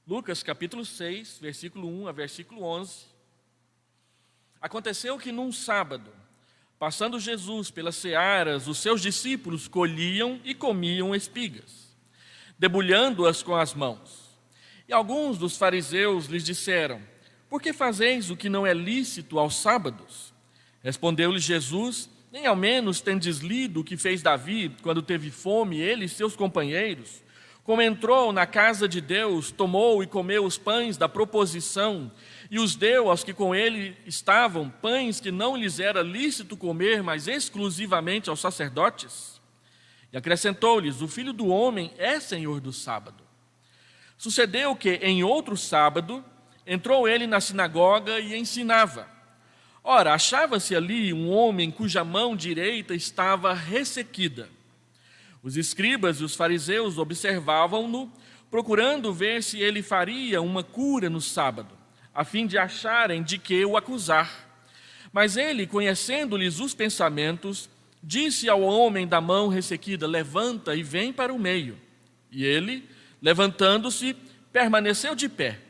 Lucas capítulo 6, versículo 1 a versículo 11. Aconteceu que num sábado, passando Jesus pelas searas, os seus discípulos colhiam e comiam espigas, debulhando-as com as mãos. E alguns dos fariseus lhes disseram: por que fazeis o que não é lícito aos sábados? Respondeu-lhes Jesus: nem ao menos tendes lido o que fez Davi quando teve fome, ele e seus companheiros? Como entrou na casa de Deus, tomou e comeu os pães da proposição e os deu aos que com ele estavam, pães que não lhes era lícito comer, mas exclusivamente aos sacerdotes? E acrescentou-lhes: o Filho do Homem é Senhor do sábado. Sucedeu que, em outro sábado, entrou ele na sinagoga e ensinava. Ora, achava-se ali um homem cuja mão direita estava ressequida. Os escribas e os fariseus observavam-no, procurando ver se ele faria uma cura no sábado, a fim de acharem de que o acusar. Mas ele, conhecendo-lhes os pensamentos, disse ao homem da mão ressequida: levanta e vem para o meio. E ele, levantando-se, permaneceu de pé.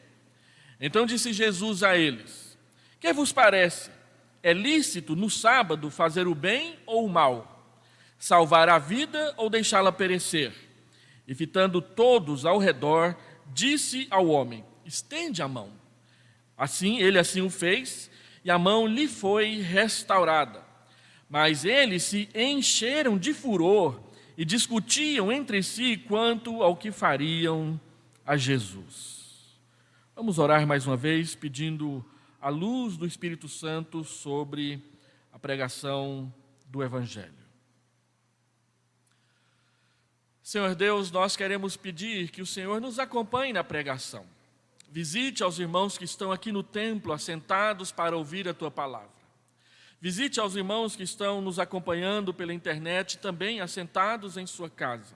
Então disse Jesus a eles: que vos parece? É lícito no sábado fazer o bem ou o mal? Salvar a vida ou deixá-la perecer? E fitando todos ao redor, disse ao homem: estende a mão. Ele assim o fez, e a mão lhe foi restaurada. Mas eles se encheram de furor e discutiam entre si quanto ao que fariam a Jesus. Vamos orar mais uma vez, pedindo a luz do Espírito Santo sobre a pregação do Evangelho. Senhor Deus, nós queremos pedir que o Senhor nos acompanhe na pregação. Visite aos irmãos que estão aqui no templo, assentados para ouvir a Tua palavra. Visite aos irmãos que estão nos acompanhando pela internet, também assentados em sua casa.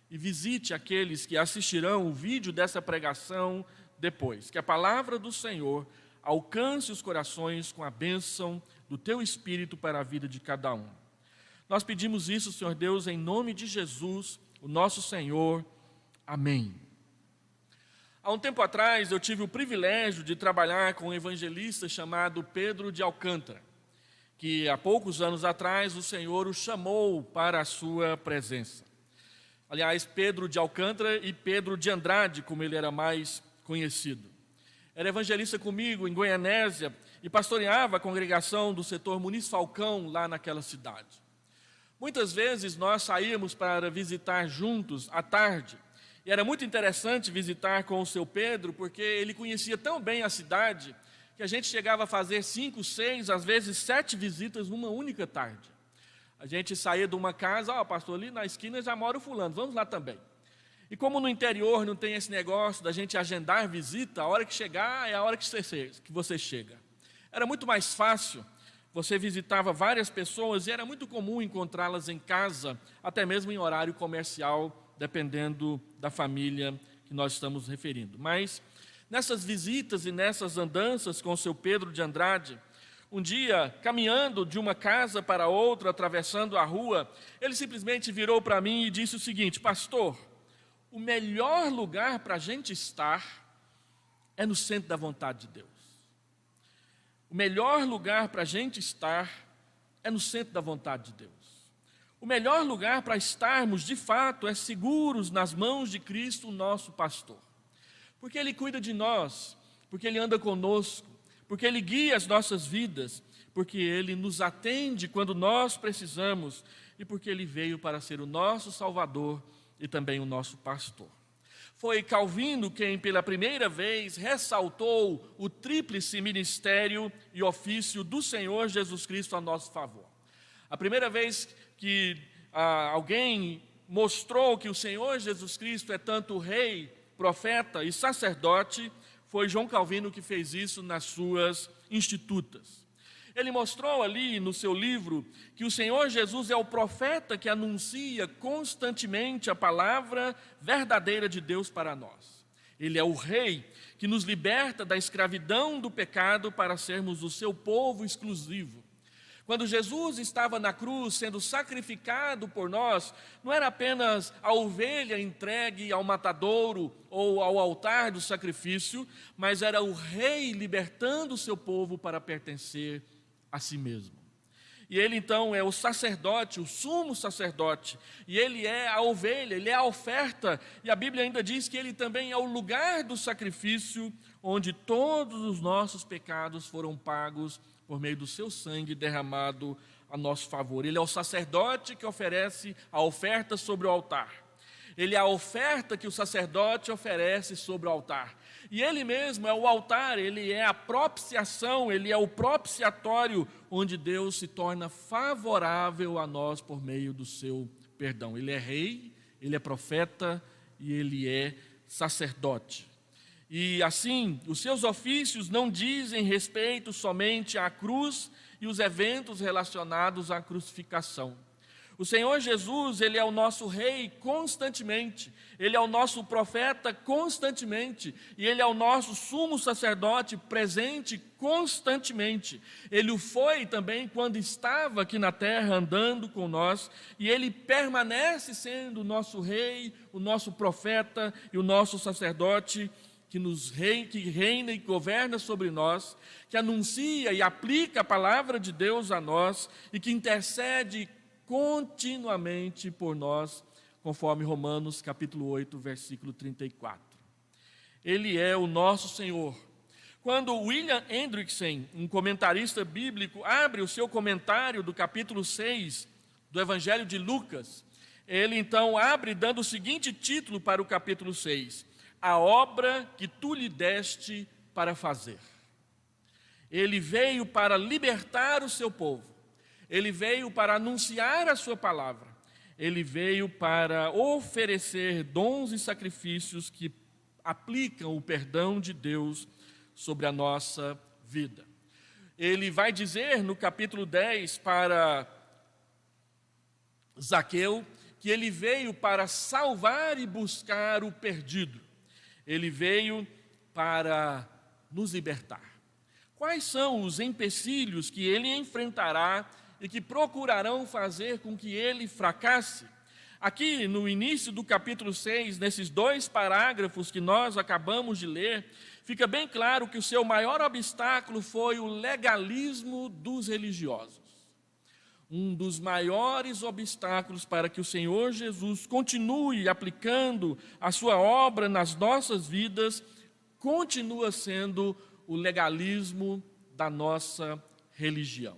E visite aqueles que assistirão o vídeo dessa pregação depois. Que a palavra do Senhor alcance os corações com a bênção do Teu Espírito para a vida de cada um. Nós pedimos isso, Senhor Deus, em nome de Jesus, o nosso Senhor. Amém. Há um tempo atrás, eu tive o privilégio de trabalhar com um evangelista chamado Pedro de Alcântara, que há poucos anos atrás o Senhor o chamou para a sua presença. Aliás, Pedro de Alcântara e Pedro de Andrade, como ele era mais conhecido. Era evangelista comigo em Goianésia e pastoreava a congregação do setor Muniz Falcão lá naquela cidade. Muitas vezes nós saíamos para visitar juntos à tarde, e era muito interessante visitar com o seu Pedro, porque ele conhecia tão bem a cidade, que a gente chegava a fazer 5, 6, às vezes 7 visitas numa única tarde. A gente saía de uma casa: pastor, ali na esquina já mora o fulano, vamos lá também. E como no interior não tem esse negócio da gente agendar visita, a hora que chegar é a hora que você chega. Era muito mais fácil. Você visitava várias pessoas e era muito comum encontrá-las em casa, até mesmo em horário comercial, dependendo da família que nós estamos referindo. Mas nessas visitas e nessas andanças com o seu Pedro de Andrade, um dia, caminhando de uma casa para outra, atravessando a rua, ele simplesmente virou para mim e disse o seguinte: pastor, o melhor lugar para a gente estar é no centro da vontade de Deus. O melhor lugar para a gente estar é no centro da vontade de Deus. O melhor lugar para estarmos, de fato, é seguros nas mãos de Cristo, o nosso pastor. Porque Ele cuida de nós, porque Ele anda conosco, porque Ele guia as nossas vidas, porque Ele nos atende quando nós precisamos e porque Ele veio para ser o nosso Salvador e também o nosso pastor. Foi Calvino quem, pela primeira vez, ressaltou o tríplice ministério e ofício do Senhor Jesus Cristo a nosso favor. A primeira vez que alguém mostrou que o Senhor Jesus Cristo é tanto rei, profeta e sacerdote, foi João Calvino que fez isso nas suas Institutas. Ele mostrou ali no seu livro que o Senhor Jesus é o profeta que anuncia constantemente a palavra verdadeira de Deus para nós. Ele é o rei que nos liberta da escravidão do pecado para sermos o seu povo exclusivo. Quando Jesus estava na cruz sendo sacrificado por nós, não era apenas a ovelha entregue ao matadouro ou ao altar do sacrifício, mas era o rei libertando o seu povo para pertencer a si mesmo. E ele então é o sacerdote, o sumo sacerdote, e ele é a ovelha, ele é a oferta, e a Bíblia ainda diz que ele também é o lugar do sacrifício, onde todos os nossos pecados foram pagos por meio do seu sangue derramado a nosso favor. Ele é o sacerdote que oferece a oferta sobre o altar. Ele é a oferta que o sacerdote oferece sobre o altar. E ele mesmo é o altar, ele é a propiciação, ele é o propiciatório onde Deus se torna favorável a nós por meio do seu perdão. Ele é rei, ele é profeta e ele é sacerdote. E assim, os seus ofícios não dizem respeito somente à cruz e os eventos relacionados à crucificação. O Senhor Jesus, ele é o nosso rei constantemente, ele é o nosso profeta constantemente, e ele é o nosso sumo sacerdote presente constantemente. Ele o foi também quando estava aqui na terra andando com nós, e ele permanece sendo o nosso rei, o nosso profeta e o nosso sacerdote, que reina e governa sobre nós, que anuncia e aplica a palavra de Deus a nós e que intercede continuamente por nós, conforme Romanos capítulo 8, versículo 34. Ele é o nosso Senhor. Quando William Hendrickson, um comentarista bíblico, abre o seu comentário do capítulo 6 do Evangelho de Lucas, ele então abre dando o seguinte título para o capítulo 6: a obra que tu lhe deste para fazer. Ele veio para libertar o seu povo. Ele veio para anunciar a sua palavra. Ele veio para oferecer dons e sacrifícios que aplicam o perdão de Deus sobre a nossa vida. Ele vai dizer no capítulo 10 para Zaqueu que ele veio para salvar e buscar o perdido. Ele veio para nos libertar. Quais são os empecilhos que ele enfrentará e que procurarão fazer com que ele fracasse? Aqui no início do capítulo 6, nesses 2 parágrafos que nós acabamos de ler, fica bem claro que o seu maior obstáculo foi o legalismo dos religiosos. Um dos maiores obstáculos para que o Senhor Jesus continue aplicando a sua obra nas nossas vidas, continua sendo o legalismo da nossa religião.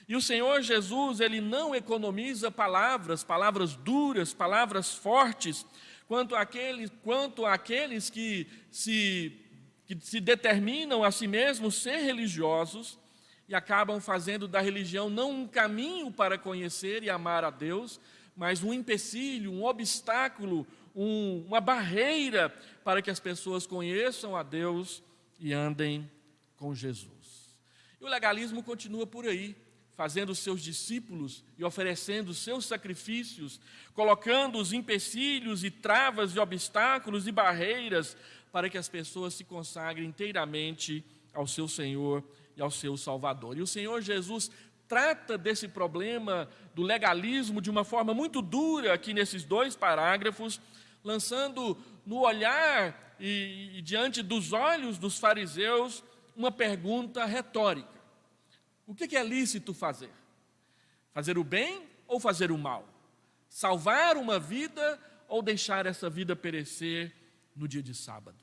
E o Senhor Jesus, ele não economiza palavras duras, palavras fortes, quanto àqueles que se determinam a si mesmos ser religiosos e acabam fazendo da religião não um caminho para conhecer e amar a Deus, mas um empecilho, um obstáculo, uma barreira para que as pessoas conheçam a Deus e andem com Jesus. E o legalismo continua por aí, fazendo os seus discípulos e oferecendo os seus sacrifícios, colocando os empecilhos e travas e obstáculos e barreiras para que as pessoas se consagrem inteiramente ao seu Senhor e ao seu Salvador. E o Senhor Jesus trata desse problema do legalismo de uma forma muito dura aqui nesses 2 parágrafos, lançando no olhar e diante dos olhos dos fariseus uma pergunta retórica: o que é lícito fazer? Fazer o bem ou fazer o mal? Salvar uma vida ou deixar essa vida perecer no dia de sábado?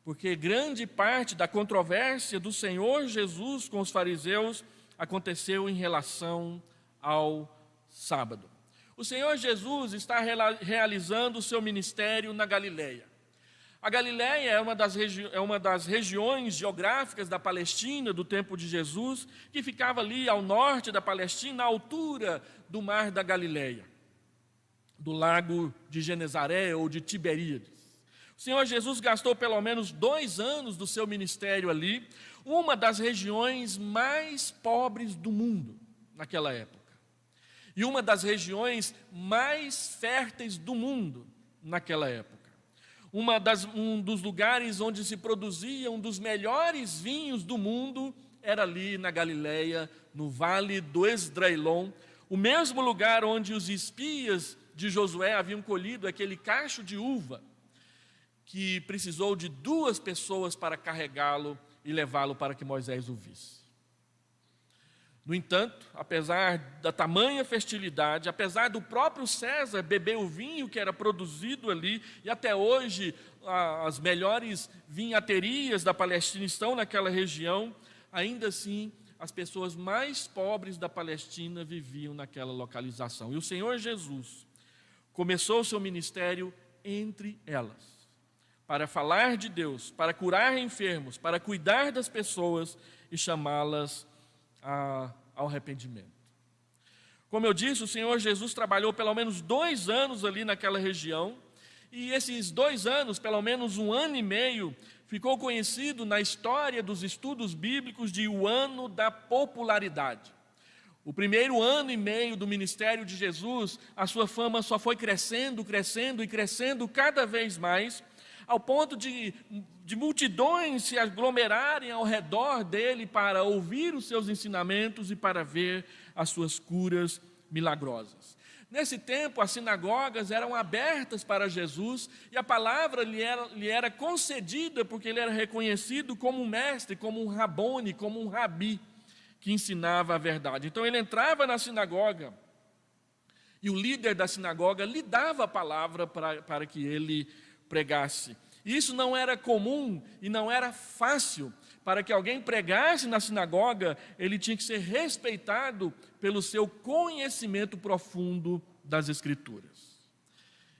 Porque grande parte da controvérsia do Senhor Jesus com os fariseus aconteceu em relação ao sábado. O Senhor Jesus está realizando o seu ministério na Galileia. A Galileia é uma das regiões geográficas da Palestina do tempo de Jesus, que ficava ali ao norte da Palestina, à altura do mar da Galileia, do lago de Genezaré ou de Tiberíades. O Senhor Jesus gastou pelo menos 2 anos do seu ministério ali, uma das regiões mais pobres do mundo naquela época, e uma das regiões mais férteis do mundo naquela época. Um dos lugares onde se produzia um dos melhores vinhos do mundo era ali na Galileia, no vale do Esdraelon, o mesmo lugar onde os espias de Josué haviam colhido aquele cacho de uva, que precisou de 2 pessoas para carregá-lo e levá-lo para que Moisés o visse. No entanto, apesar da tamanha festilidade, apesar do próprio César beber o vinho que era produzido ali, e até hoje as melhores vinhaterias da Palestina estão naquela região, ainda assim as pessoas mais pobres da Palestina viviam naquela localização. E o Senhor Jesus começou o seu ministério entre elas, para falar de Deus, para curar enfermos, para cuidar das pessoas e chamá-las ao arrependimento. Como eu disse, o Senhor Jesus trabalhou pelo menos 2 anos ali naquela região, e esses 2 anos, pelo menos 1 ano e meio, ficou conhecido na história dos estudos bíblicos de o ano da popularidade. O primeiro ano e meio do ministério de Jesus, a sua fama só foi crescendo, crescendo e crescendo cada vez mais, ao ponto de multidões se aglomerarem ao redor dele para ouvir os seus ensinamentos e para ver as suas curas milagrosas. Nesse tempo, as sinagogas eram abertas para Jesus e a palavra lhe era concedida porque ele era reconhecido como um mestre, como um rabone, como um rabi, que ensinava a verdade. Então ele entrava na sinagoga e o líder da sinagoga lhe dava a palavra para que ele pregasse. E isso não era comum e não era fácil. Para que alguém pregasse na sinagoga, ele tinha que ser respeitado pelo seu conhecimento profundo das Escrituras.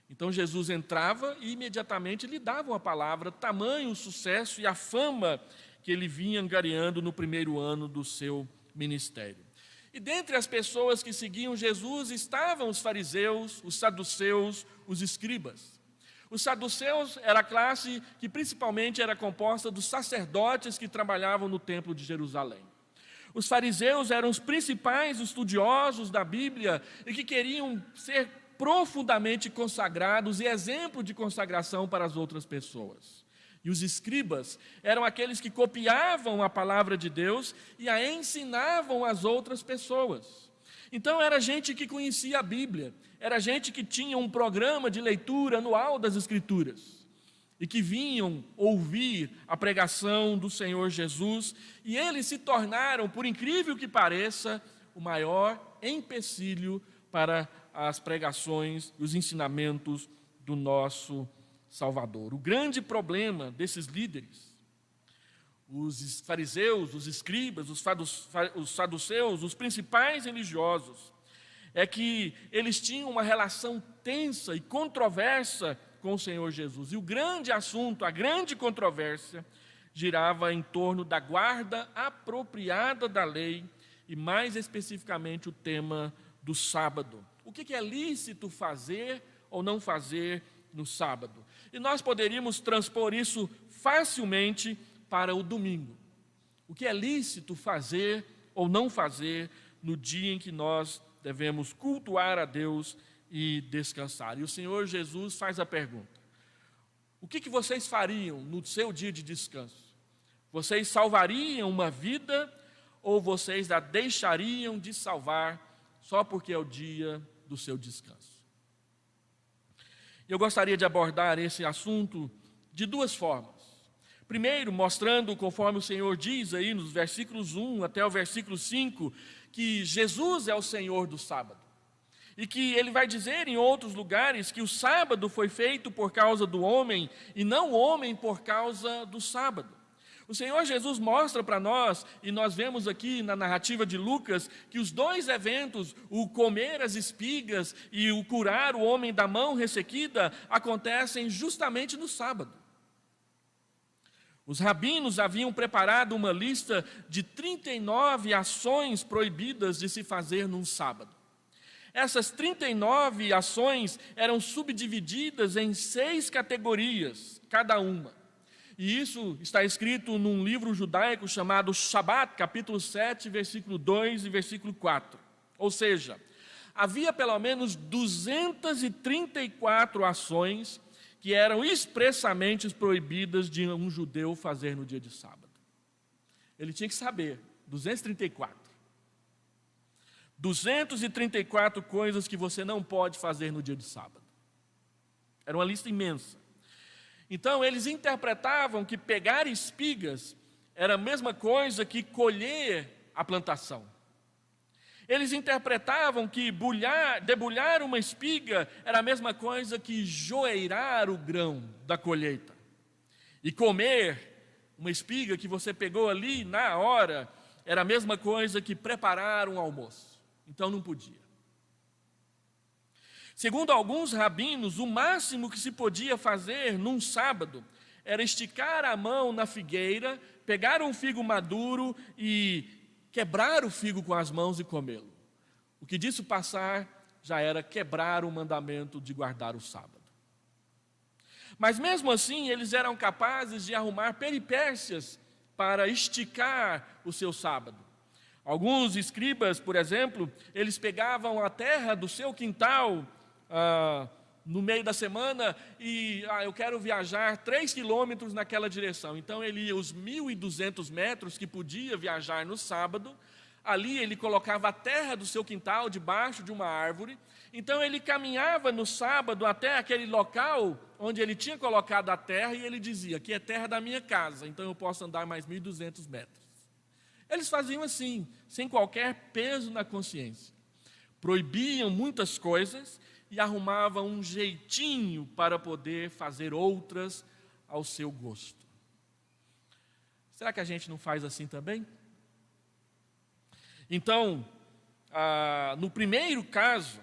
Então Jesus entrava e imediatamente lhe davam a palavra, tamanho o sucesso e a fama que ele vinha angariando no primeiro ano do seu ministério. E dentre as pessoas que seguiam Jesus estavam os fariseus, os saduceus, os escribas. Os saduceus era a classe que principalmente era composta dos sacerdotes que trabalhavam no templo de Jerusalém. Os fariseus eram os principais estudiosos da Bíblia e que queriam ser profundamente consagrados e exemplo de consagração para as outras pessoas. E os escribas eram aqueles que copiavam a palavra de Deus e a ensinavam às outras pessoas. Então era gente que conhecia a Bíblia, era gente que tinha um programa de leitura anual das Escrituras e que vinham ouvir a pregação do Senhor Jesus, e eles se tornaram, por incrível que pareça, o maior empecilho para as pregações e os ensinamentos do nosso Salvador. O grande problema desses líderes, os fariseus, os escribas, os saduceus, os principais religiosos, é que eles tinham uma relação tensa e controversa com o Senhor Jesus. E o grande assunto, a grande controvérsia, girava em torno da guarda apropriada da lei e, mais especificamente, o tema do sábado. O que é lícito fazer ou não fazer no sábado? E nós poderíamos transpor isso facilmente para o domingo. O que é lícito fazer ou não fazer no dia em que nós devemos cultuar a Deus e descansar? E o Senhor Jesus faz a pergunta: o que vocês fariam no seu dia de descanso? Vocês salvariam uma vida ou vocês a deixariam de salvar só porque é o dia do seu descanso? Eu gostaria de abordar esse assunto de 2 formas. Primeiro, mostrando, conforme o Senhor diz aí nos versículos 1 até o versículo 5, que Jesus é o Senhor do sábado. E que ele vai dizer em outros lugares que o sábado foi feito por causa do homem e não o homem por causa do sábado. O Senhor Jesus mostra para nós, e nós vemos aqui na narrativa de Lucas, que os 2 eventos, o comer as espigas e o curar o homem da mão ressequida, acontecem justamente no sábado. Os rabinos haviam preparado uma lista de 39 ações proibidas de se fazer num sábado. Essas 39 ações eram subdivididas em 6 categorias, cada uma. E isso está escrito num livro judaico chamado Shabat, capítulo 7, versículo 2 e versículo 4. Ou seja, havia pelo menos 234 ações que eram expressamente proibidas de um judeu fazer no dia de sábado. Ele tinha que saber 234. 234 coisas que você não pode fazer no dia de sábado. Era uma lista imensa. Então, eles interpretavam que pegar espigas era a mesma coisa que colher a plantação. Eles interpretavam que debulhar uma espiga era a mesma coisa que joeirar o grão da colheita. E comer uma espiga que você pegou ali na hora era a mesma coisa que preparar um almoço. Então não podia. Segundo alguns rabinos, o máximo que se podia fazer num sábado era esticar a mão na figueira, pegar um figo maduro e quebrar o figo com as mãos e comê-lo. O que disso passar já era quebrar o mandamento de guardar o sábado. Mas mesmo assim, eles eram capazes de arrumar peripécias para esticar o seu sábado. Alguns escribas, por exemplo, eles pegavam a terra do seu quintal no meio da semana e eu quero viajar 3 quilômetros naquela direção. Então ele ia os 1.200 metros que podia viajar no sábado. Ali ele colocava a terra do seu quintal debaixo de uma árvore. Então ele caminhava no sábado até aquele local onde ele tinha colocado a terra e ele dizia: aqui é terra da minha casa, então eu posso andar mais 1.200 metros. Eles faziam assim, sem qualquer peso na consciência. Proibiam muitas coisas e arrumavam um jeitinho para poder fazer outras ao seu gosto. Será que a gente não faz assim também? Então, no primeiro caso,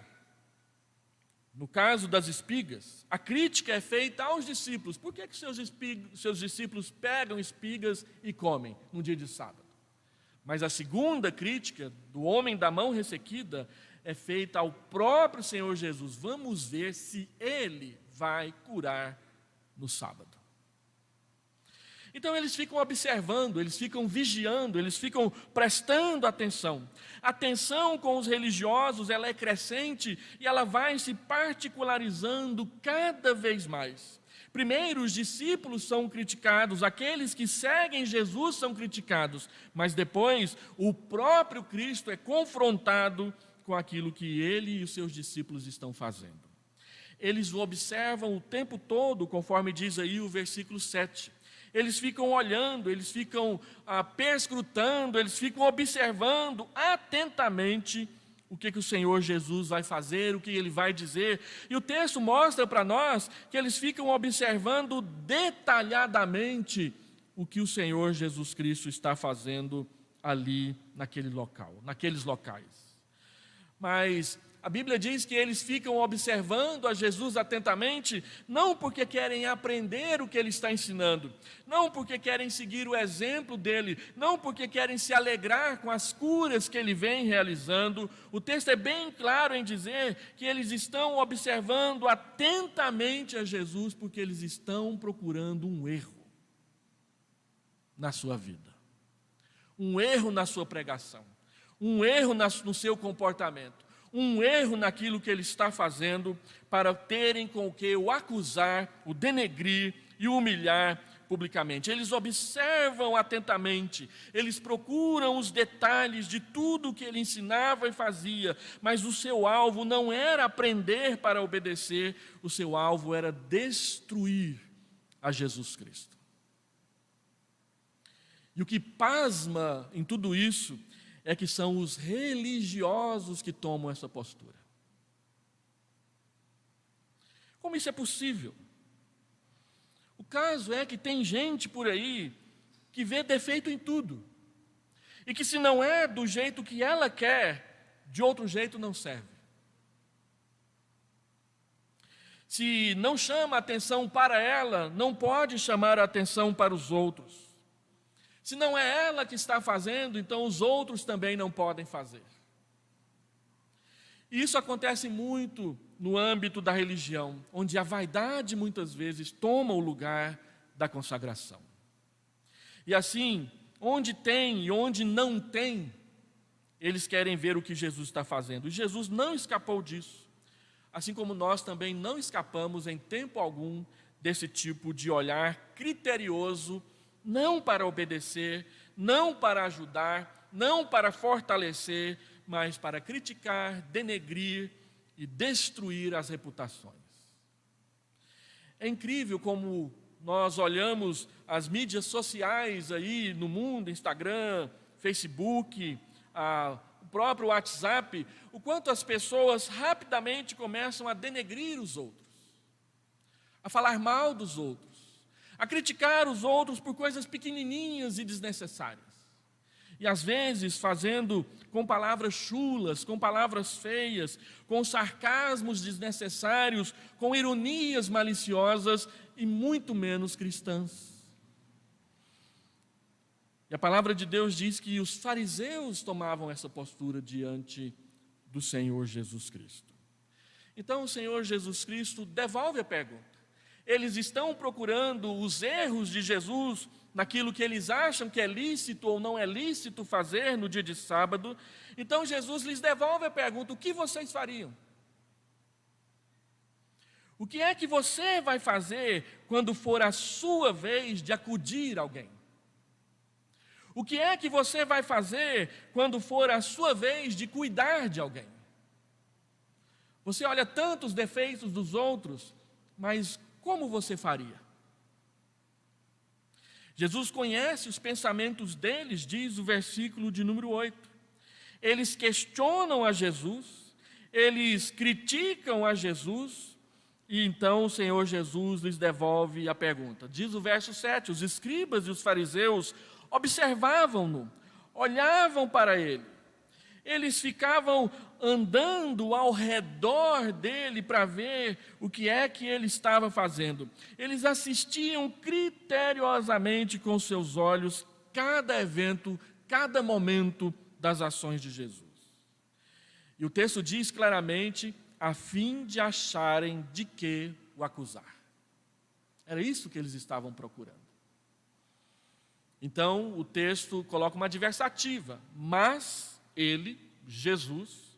no caso das espigas, a crítica é feita aos discípulos. Por que seus discípulos pegam espigas e comem no dia de sábado? Mas a segunda crítica do homem da mão ressequida é feita ao próprio Senhor Jesus. Vamos ver se ele vai curar no sábado. Então eles ficam observando, eles ficam vigiando, eles ficam prestando atenção. A tensão com os religiosos, ela é crescente e ela vai se particularizando cada vez mais. Primeiro, os discípulos são criticados, aqueles que seguem Jesus são criticados, mas depois o próprio Cristo é confrontado com aquilo que ele e os seus discípulos estão fazendo. Eles o observam o tempo todo, conforme diz aí o versículo 7. Eles ficam olhando, eles ficam perscrutando, eles ficam observando atentamente o que o Senhor Jesus vai fazer, o que Ele vai dizer. E o texto mostra para nós que eles ficam observando detalhadamente o que o Senhor Jesus Cristo está fazendo ali naquele local, naqueles locais. Mas a Bíblia diz que eles ficam observando a Jesus atentamente, não porque querem aprender o que ele está ensinando, não porque querem seguir o exemplo dele, não porque querem se alegrar com as curas que ele vem realizando. O texto é bem claro em dizer que eles estão observando atentamente a Jesus porque eles estão procurando um erro na sua vida, um erro na sua pregação, um erro no seu comportamento, um erro naquilo que ele está fazendo, para terem com o que o acusar, o denegrir e o humilhar publicamente. Eles observam atentamente, eles procuram os detalhes de tudo o que ele ensinava e fazia, mas o seu alvo não era aprender para obedecer, o seu alvo era destruir a Jesus Cristo. E o que pasma em tudo isso é que são os religiosos que tomam essa postura. Como isso é possível? O caso é que tem gente por aí que vê defeito em tudo, e que se não é do jeito que ela quer, de outro jeito não serve. Se não chama atenção para ela, não pode chamar a atenção para os outros. Se não é ela que está fazendo, então os outros também não podem fazer. E isso acontece muito no âmbito da religião, onde a vaidade muitas vezes toma o lugar da consagração. E assim, onde tem e onde não tem, eles querem ver o que Jesus está fazendo. E Jesus não escapou disso. Assim como nós também não escapamos em tempo algum desse tipo de olhar criterioso, não para obedecer, não para ajudar, não para fortalecer, mas para criticar, denegrir e destruir as reputações. É incrível como nós olhamos as mídias sociais aí no mundo, Instagram, Facebook, o próprio WhatsApp, o quanto as pessoas rapidamente começam a denegrir os outros, a falar mal dos outros, a criticar os outros por coisas pequenininhas e desnecessárias. E às vezes fazendo com palavras chulas, com palavras feias, com sarcasmos desnecessários, com ironias maliciosas e muito menos cristãs. E a palavra de Deus diz que os fariseus tomavam essa postura diante do Senhor Jesus Cristo. Então o Senhor Jesus Cristo devolve a pergunta. Eles estão procurando os erros de Jesus naquilo que eles acham que é lícito ou não é lícito fazer no dia de sábado. Então Jesus lhes devolve a pergunta: o que vocês fariam? O que é que você vai fazer quando for a sua vez de acudir alguém? O que é que você vai fazer quando for a sua vez de cuidar de alguém? Você olha tantos defeitos dos outros, mas como você faria? Jesus conhece os pensamentos deles, diz o versículo de número 8. Eles questionam a Jesus, eles criticam a Jesus, e então o Senhor Jesus lhes devolve a pergunta. Diz o verso 7, os escribas e os fariseus observavam-no, olhavam para ele. Eles ficavam andando ao redor dele para ver o que é que ele estava fazendo. Eles assistiam criteriosamente com seus olhos cada evento, cada momento das ações de Jesus. E o texto diz claramente, a fim de acharem de que o acusar. Era isso que eles estavam procurando. Então, o texto coloca uma adversativa, mas ele, Jesus,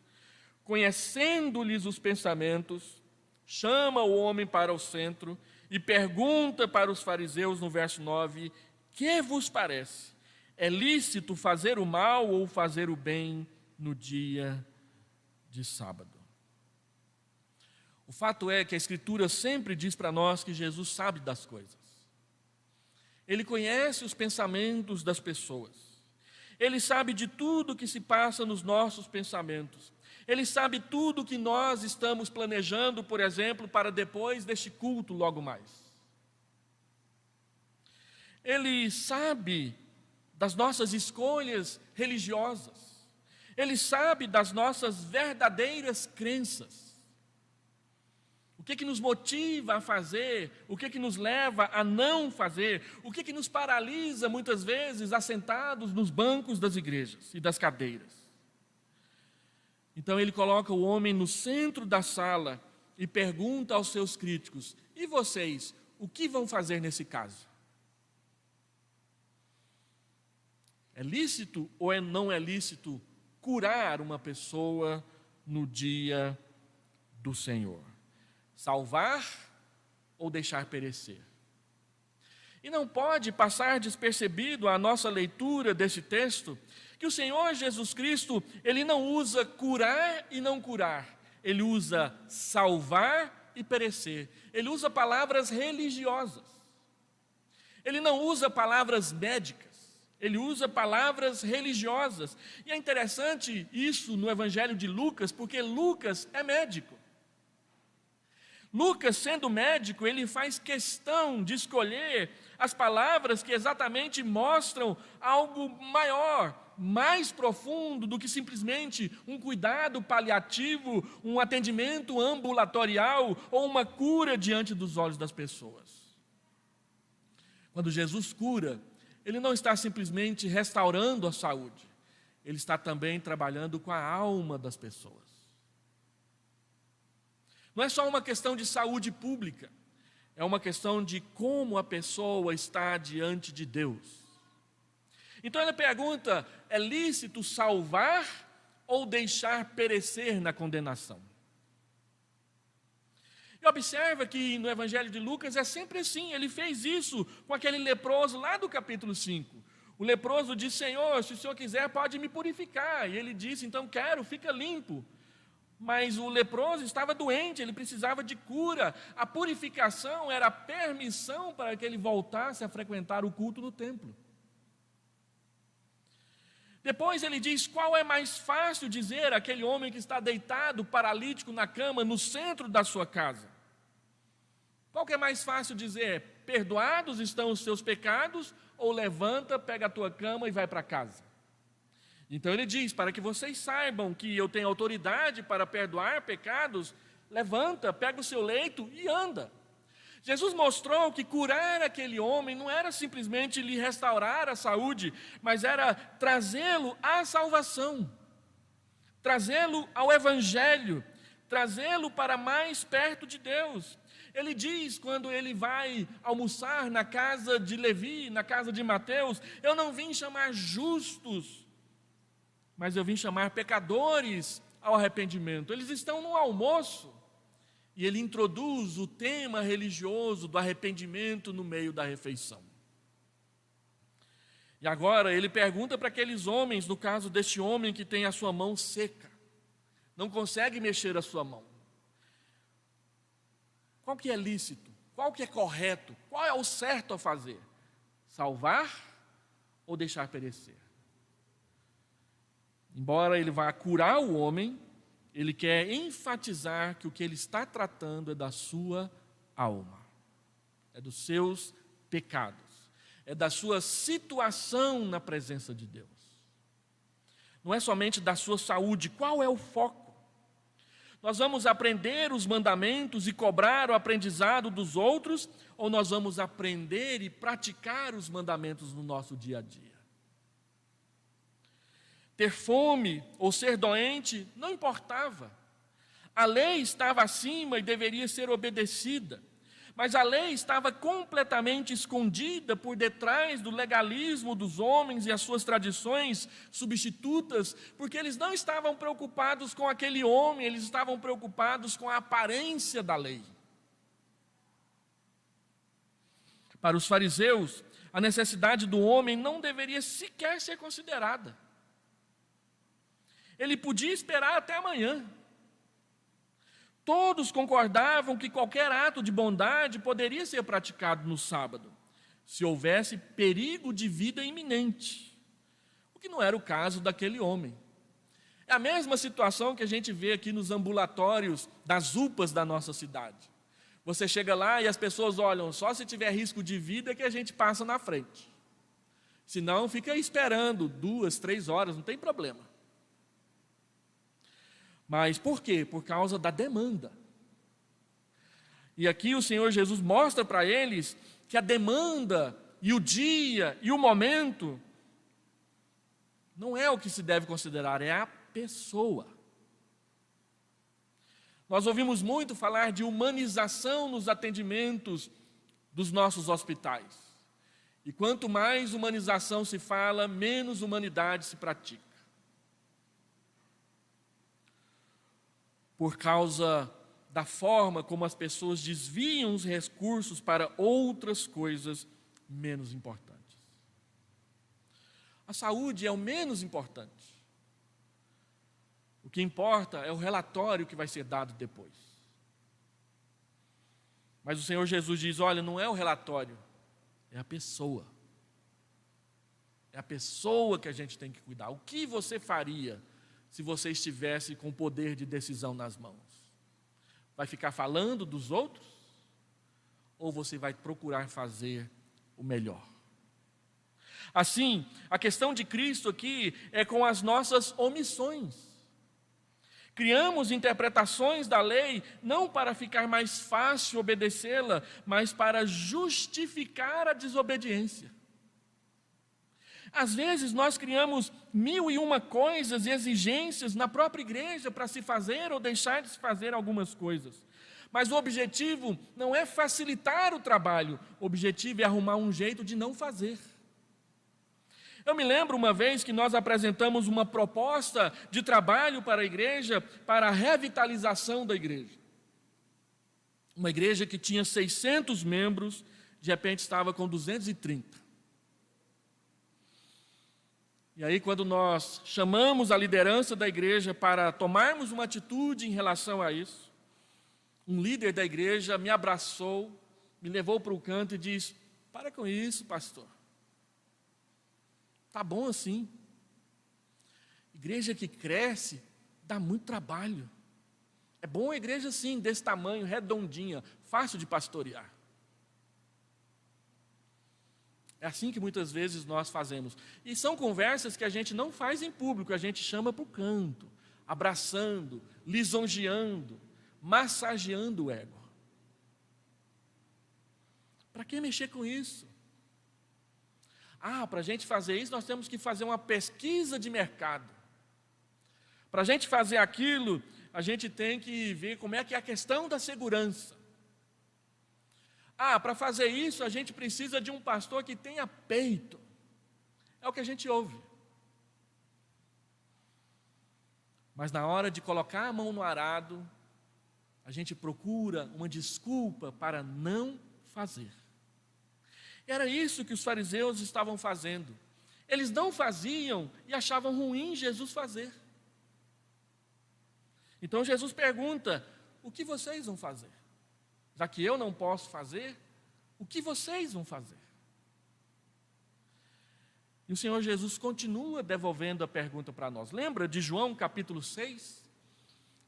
conhecendo-lhes os pensamentos, chama o homem para o centro e pergunta para os fariseus no verso 9, que vos parece? É lícito fazer o mal ou fazer o bem no dia de sábado? O fato é que a Escritura sempre diz para nós que Jesus sabe das coisas. Ele conhece os pensamentos das pessoas. Ele sabe de tudo que se passa nos nossos pensamentos. Ele sabe tudo que nós estamos planejando, por exemplo, para depois deste culto logo mais. Ele sabe das nossas escolhas religiosas. Ele sabe das nossas verdadeiras crenças. O que nos motiva a fazer, o que nos leva a não fazer, o que nos paralisa muitas vezes assentados nos bancos das igrejas e das cadeiras. Então ele coloca o homem no centro da sala e pergunta aos seus críticos, e vocês, o que vão fazer nesse caso? É lícito ou não é lícito curar uma pessoa no dia do Senhor? Salvar ou deixar perecer? E não pode passar despercebido a nossa leitura desse texto, que o Senhor Jesus Cristo, ele não usa curar e não curar, ele usa salvar e perecer, ele usa palavras religiosas, ele não usa palavras médicas, ele usa palavras religiosas. E é interessante isso no Evangelho de Lucas, porque Lucas é médico. Lucas, sendo médico, ele faz questão de escolher as palavras que exatamente mostram algo maior, mais profundo do que simplesmente um cuidado paliativo, um atendimento ambulatorial ou uma cura diante dos olhos das pessoas. Quando Jesus cura, ele não está simplesmente restaurando a saúde, ele está também trabalhando com a alma das pessoas. Não é só uma questão de saúde pública, é uma questão de como a pessoa está diante de Deus. Então ele pergunta, é lícito salvar ou deixar perecer na condenação? E observa que no Evangelho de Lucas é sempre assim, ele fez isso com aquele leproso lá do capítulo 5. O leproso disse: Senhor, se o Senhor quiser, pode me purificar. E ele disse: então quero, fica limpo. Mas o leproso estava doente, ele precisava de cura. A purificação era a permissão para que ele voltasse a frequentar o culto no templo. Depois ele diz: qual é mais fácil dizer àquele homem que está deitado, paralítico na cama, no centro da sua casa? Qual que é mais fácil dizer? Perdoados estão os seus pecados, ou levanta, pega a tua cama e vai para casa? Então ele diz: para que vocês saibam que eu tenho autoridade para perdoar pecados, levanta, pega o seu leito e anda. Jesus mostrou que curar aquele homem não era simplesmente lhe restaurar a saúde, mas era trazê-lo à salvação, trazê-lo ao Evangelho, trazê-lo para mais perto de Deus. Ele diz, quando ele vai almoçar na casa de Levi, na casa de Mateus: eu não vim chamar justos, mas eu vim chamar pecadores ao arrependimento. Eles estão no almoço, e ele introduz o tema religioso do arrependimento no meio da refeição. E agora ele pergunta para aqueles homens, no caso deste homem que tem a sua mão seca, não consegue mexer a sua mão: qual que é lícito? Qual que é correto? Qual é o certo a fazer? Salvar ou deixar perecer? Embora ele vá curar o homem, ele quer enfatizar que o que ele está tratando é da sua alma, é dos seus pecados, é da sua situação na presença de Deus. Não é somente da sua saúde. Qual é o foco? Nós vamos aprender os mandamentos e cobrar o aprendizado dos outros, ou nós vamos aprender e praticar os mandamentos no nosso dia a dia? Ter fome ou ser doente não importava. A lei estava acima e deveria ser obedecida, mas a lei estava completamente escondida por detrás do legalismo dos homens e as suas tradições substitutas, porque eles não estavam preocupados com aquele homem, eles estavam preocupados com a aparência da lei. Para os fariseus, a necessidade do homem não deveria sequer ser considerada. Ele podia esperar até amanhã. Todos concordavam que qualquer ato de bondade poderia ser praticado no sábado, se houvesse perigo de vida iminente, o que não era o caso daquele homem. É a mesma situação que a gente vê aqui nos ambulatórios das UPAs da nossa cidade. Você chega lá e as pessoas olham: só se tiver risco de vida que a gente passa na frente. Senão fica esperando 2, 3 horas, não tem problema. Mas por quê? Por causa da demanda. E aqui o Senhor Jesus mostra para eles que a demanda e o dia e o momento não é o que se deve considerar, é a pessoa. Nós ouvimos muito falar de humanização nos atendimentos dos nossos hospitais. E quanto mais humanização se fala, menos humanidade se pratica. Por causa da forma como as pessoas desviam os recursos para outras coisas menos importantes. A saúde é o menos importante. O que importa é o relatório que vai ser dado depois. Mas o Senhor Jesus diz: olha, não é o relatório, é a pessoa. É a pessoa que a gente tem que cuidar. O que você faria se você estivesse com o poder de decisão nas mãos? Vai ficar falando dos outros? Ou você vai procurar fazer o melhor? Assim, a questão de Cristo aqui é com as nossas omissões. Criamos interpretações da lei não para ficar mais fácil obedecê-la, mas para justificar a desobediência. Às vezes nós criamos 1001 coisas e exigências na própria igreja para se fazer ou deixar de se fazer algumas coisas. Mas o objetivo não é facilitar o trabalho, o objetivo é arrumar um jeito de não fazer. Eu me lembro uma vez que nós apresentamos uma proposta de trabalho para a igreja, para a revitalização da igreja. Uma igreja que tinha 600 membros, de repente estava com 230. E aí, quando nós chamamos a liderança da igreja para tomarmos uma atitude em relação a isso, um líder da igreja me abraçou, me levou para o canto e disse: para com isso, pastor. Tá bom assim. Igreja que cresce dá muito trabalho. É bom a igreja assim, desse tamanho, redondinha, fácil de pastorear. É assim que muitas vezes nós fazemos. E são conversas que a gente não faz em público, a gente chama para o canto, abraçando, lisonjeando, massageando o ego. Para que mexer com isso? Para a gente fazer isso, nós temos que fazer uma pesquisa de mercado. Para a gente fazer aquilo, a gente tem que ver como é que é a questão da segurança. Para fazer isso, a gente precisa de um pastor que tenha peito. É o que a gente ouve. Mas na hora de colocar a mão no arado, a gente procura uma desculpa para não fazer. Era isso que os fariseus estavam fazendo. Eles não faziam e achavam ruim Jesus fazer. Então Jesus pergunta: o que vocês vão fazer? Já que eu não posso fazer, o que vocês vão fazer? E o Senhor Jesus continua devolvendo a pergunta para nós. Lembra de João capítulo 6?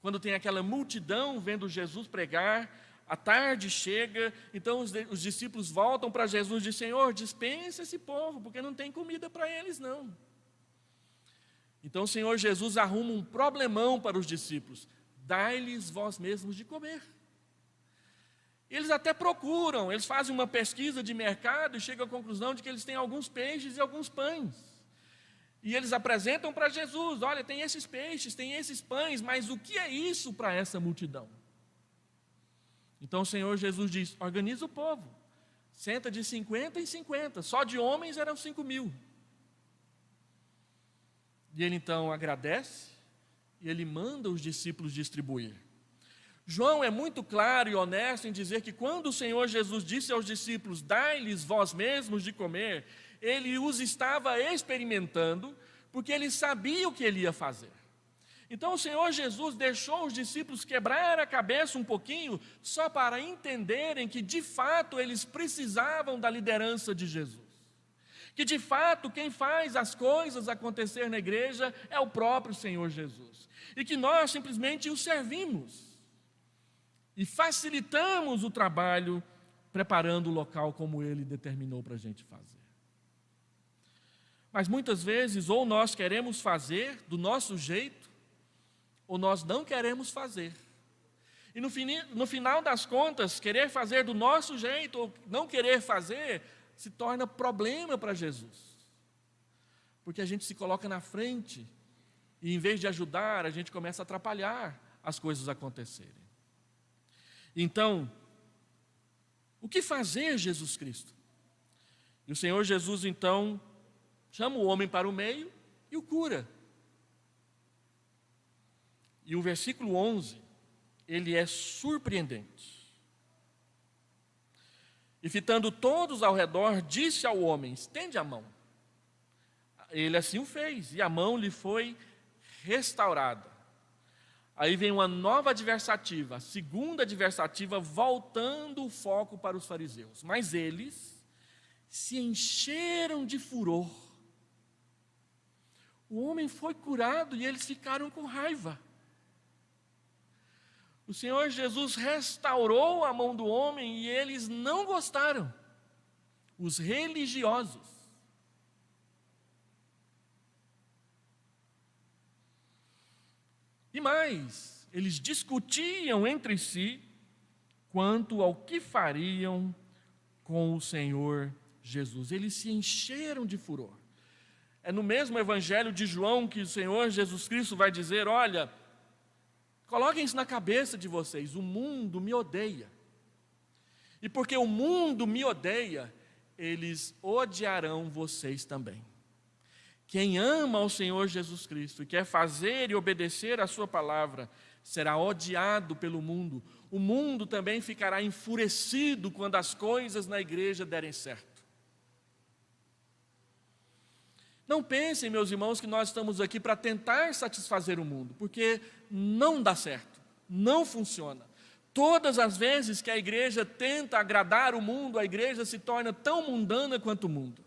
Quando tem aquela multidão vendo Jesus pregar, a tarde chega, então os discípulos voltam para Jesus e dizem: Senhor, dispensa esse povo, porque não tem comida para eles não. Então o Senhor Jesus arruma um problemão para os discípulos: dai-lhes vós mesmos de comer. Eles até procuram, eles fazem uma pesquisa de mercado e chegam à conclusão de que eles têm alguns peixes e alguns pães. E eles apresentam para Jesus: olha, tem esses peixes, tem esses pães, mas o que é isso para essa multidão? Então o Senhor Jesus diz: organiza o povo, senta de 50 em 50, só de homens eram 5.000. E ele então agradece e ele manda os discípulos distribuir. João é muito claro e honesto em dizer que quando o Senhor Jesus disse aos discípulos: dai-lhes vós mesmos de comer, ele os estava experimentando, porque ele sabia o que ele ia fazer. Então o Senhor Jesus deixou os discípulos quebrar a cabeça um pouquinho, só para entenderem que de fato eles precisavam da liderança de Jesus. Que de fato quem faz as coisas acontecer na igreja é o próprio Senhor Jesus. E que nós simplesmente o servimos. E facilitamos o trabalho, preparando o local como Ele determinou para a gente fazer. Mas muitas vezes, ou nós queremos fazer do nosso jeito, ou nós não queremos fazer. E no final das contas, querer fazer do nosso jeito, ou não querer fazer, se torna problema para Jesus. Porque a gente se coloca na frente, e em vez de ajudar, a gente começa a atrapalhar as coisas acontecerem. Então, o que fazer, Jesus Cristo? E o Senhor Jesus, então, chama o homem para o meio e o cura. E o versículo 11, ele é surpreendente. E fitando todos ao redor, disse ao homem: estende a mão. Ele assim o fez, e a mão lhe foi restaurada. Aí vem uma nova adversativa, a segunda adversativa, voltando o foco para os fariseus. Mas eles se encheram de furor. O homem foi curado e eles ficaram com raiva. O Senhor Jesus restaurou a mão do homem e eles não gostaram. Os religiosos. E mais, eles discutiam entre si quanto ao que fariam com o Senhor Jesus. Eles se encheram de furor. É no mesmo Evangelho de João que o Senhor Jesus Cristo vai dizer: olha, coloquem isso na cabeça de vocês, o mundo me odeia. E porque o mundo me odeia, eles odiarão vocês também. Quem ama ao Senhor Jesus Cristo e quer fazer e obedecer a sua palavra, será odiado pelo mundo. O mundo também ficará enfurecido quando as coisas na igreja derem certo. Não pensem, meus irmãos, que nós estamos aqui para tentar satisfazer o mundo, porque não dá certo, não funciona. Todas as vezes que a igreja tenta agradar o mundo, a igreja se torna tão mundana quanto o mundo.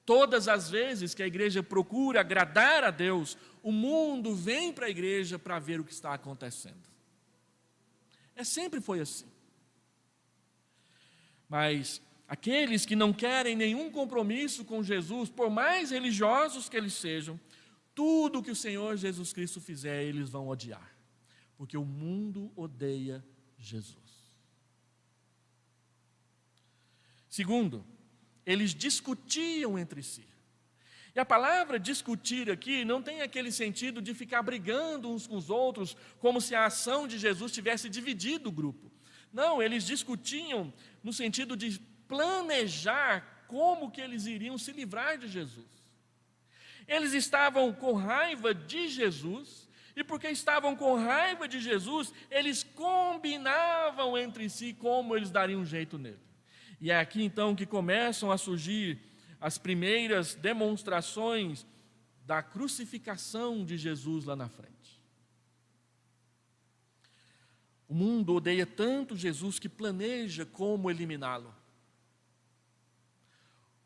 Todas as vezes que a igreja procura agradar a Deus, o mundo vem para a igreja para ver o que está acontecendo. Sempre foi assim. Mas aqueles que não querem nenhum compromisso com Jesus, por mais religiosos que eles sejam, tudo que o Senhor Jesus Cristo fizer, eles vão odiar. Porque o mundo odeia Jesus. Segundo, eles discutiam entre si. E a palavra discutir aqui não tem aquele sentido de ficar brigando uns com os outros, como se a ação de Jesus tivesse dividido o grupo. Não, eles discutiam no sentido de planejar como que eles iriam se livrar de Jesus. Eles estavam com raiva de Jesus, e porque estavam com raiva de Jesus, eles combinavam entre si como eles dariam um jeito nele. E é aqui então que começam a surgir as primeiras demonstrações da crucificação de Jesus lá na frente. O mundo odeia tanto Jesus que planeja como eliminá-lo.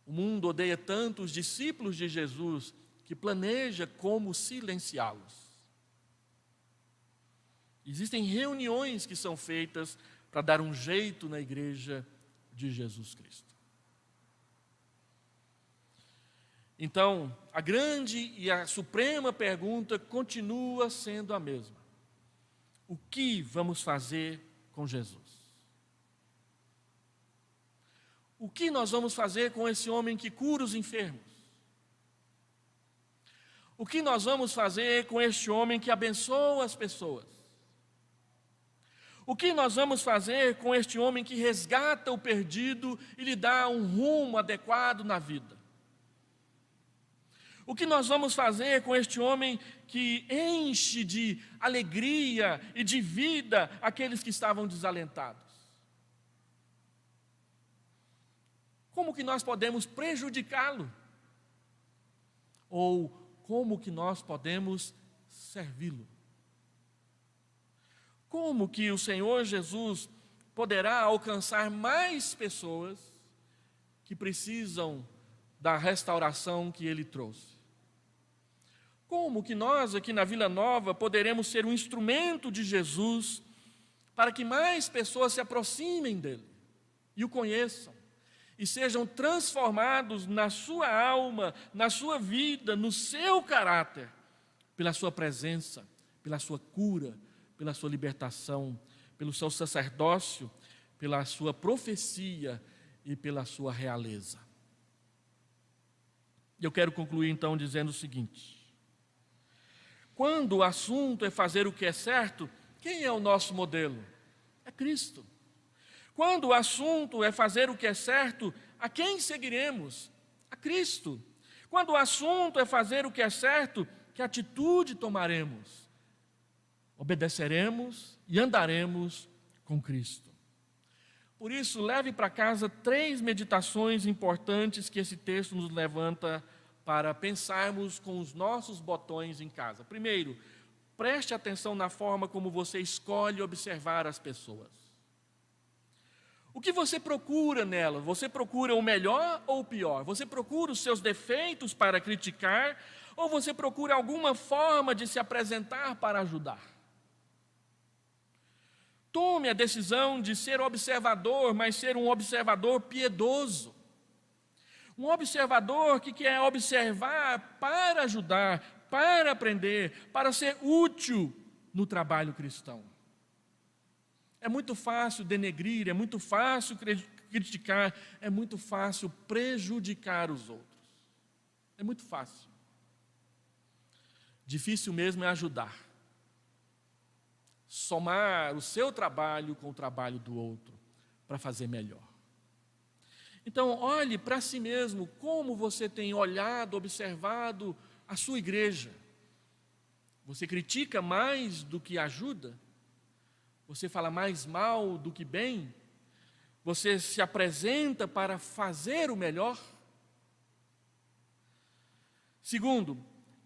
O mundo odeia tanto os discípulos de Jesus que planeja como silenciá-los. Existem reuniões que são feitas para dar um jeito na igreja de Jesus Cristo. Então, a grande e a suprema pergunta continua sendo a mesma: o que vamos fazer com Jesus? O que nós vamos fazer com esse homem que cura os enfermos? O que nós vamos fazer com este homem que abençoa as pessoas? O que nós vamos fazer com este homem que resgata o perdido e lhe dá um rumo adequado na vida? O que nós vamos fazer com este homem que enche de alegria e de vida aqueles que estavam desalentados? Como que nós podemos prejudicá-lo? Ou como que nós podemos servi-lo? Como que o Senhor Jesus poderá alcançar mais pessoas que precisam da restauração que Ele trouxe? Como que nós aqui na Vila Nova poderemos ser um instrumento de Jesus para que mais pessoas se aproximem dEle e o conheçam e sejam transformados na sua alma, na sua vida, no seu caráter, pela sua presença, pela sua cura, pela sua libertação, pelo seu sacerdócio, pela sua profecia e pela sua realeza. Eu quero concluir então dizendo o seguinte: quando o assunto é fazer o que é certo, quem é o nosso modelo? É Cristo. Quando o assunto é fazer o que é certo, a quem seguiremos? A Cristo. Quando o assunto é fazer o que é certo, que atitude tomaremos? Obedeceremos e andaremos com Cristo. Por isso, leve para casa 3 meditações importantes que esse texto nos levanta para pensarmos com os nossos botões em casa. Primeiro, preste atenção na forma como você escolhe observar as pessoas. O que você procura nela? Você procura o melhor ou o pior? Você procura os seus defeitos para criticar? Ou você procura alguma forma de se apresentar para ajudar? Tome a decisão de ser observador, mas ser um observador piedoso. Um observador que quer observar para ajudar, para aprender, para ser útil no trabalho cristão. É muito fácil denegrir, é muito fácil criticar, é muito fácil prejudicar os outros. É muito fácil. Difícil mesmo é ajudar. Somar o seu trabalho com o trabalho do outro para fazer melhor. Então, olhe para si mesmo como você tem olhado, observado a sua igreja. Você critica mais do que ajuda? Você fala mais mal do que bem? Você se apresenta para fazer o melhor? Segundo,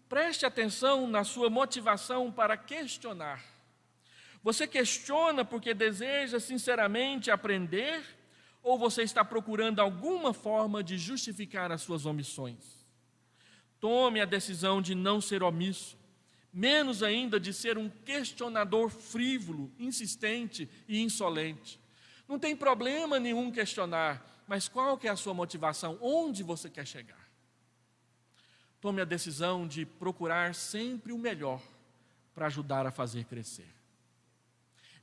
preste atenção na sua motivação para questionar. Você questiona porque deseja sinceramente aprender ou você está procurando alguma forma de justificar as suas omissões? Tome a decisão de não ser omisso, menos ainda de ser um questionador frívolo, insistente e insolente. Não tem problema nenhum questionar, mas qual que é a sua motivação? Onde você quer chegar? Tome a decisão de procurar sempre o melhor para ajudar a fazer crescer.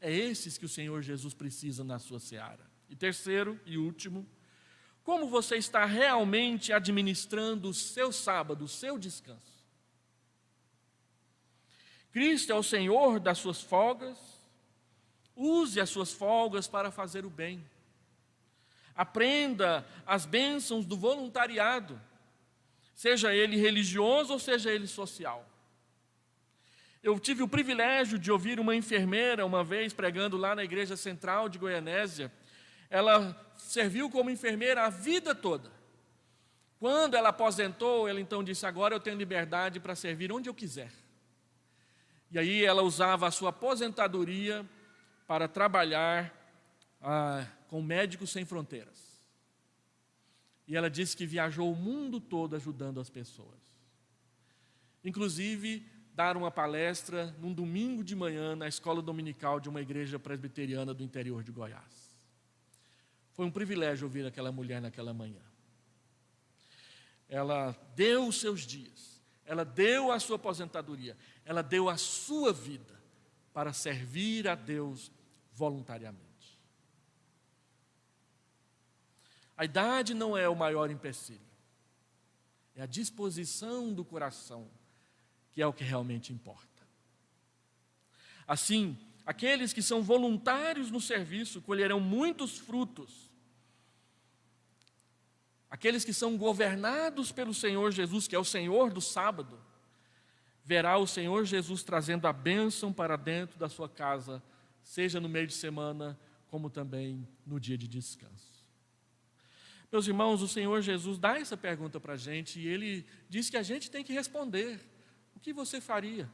É esses que o Senhor Jesus precisa na sua seara. E terceiro e último, como você está realmente administrando o seu sábado, o seu descanso? Cristo é o Senhor das suas folgas. Use as suas folgas para fazer o bem. Aprenda as bênçãos do voluntariado, seja ele religioso ou seja ele social. Eu tive o privilégio de ouvir uma enfermeira uma vez pregando lá na Igreja Central de Goianésia. Ela serviu como enfermeira a vida toda. Quando ela aposentou, ela então disse: agora eu tenho liberdade para servir onde eu quiser. E aí ela usava a sua aposentadoria para trabalhar com Médicos Sem Fronteiras. E ela disse que viajou o mundo todo ajudando as pessoas. Inclusive, dar uma palestra num domingo de manhã na escola dominical de uma igreja presbiteriana do interior de Goiás. Foi um privilégio ouvir aquela mulher naquela manhã. Ela deu os seus dias, ela deu a sua aposentadoria, ela deu a sua vida para servir a Deus voluntariamente. A idade não é o maior empecilho, é a disposição do coração que é o que realmente importa. Assim, aqueles que são voluntários no serviço colherão muitos frutos. Aqueles que são governados pelo Senhor Jesus, que é o Senhor do sábado, verá o Senhor Jesus trazendo a bênção para dentro da sua casa, seja no meio de semana, como também no dia de descanso. Meus irmãos, o Senhor Jesus dá essa pergunta para a gente e Ele diz que a gente tem que responder. O que você faria?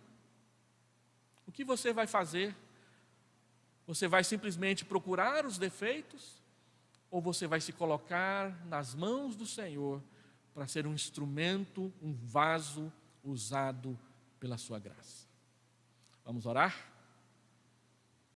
O que você vai fazer? Você vai simplesmente procurar os defeitos? Ou você vai se colocar nas mãos do Senhor para ser um instrumento, um vaso usado pela sua graça? Vamos orar?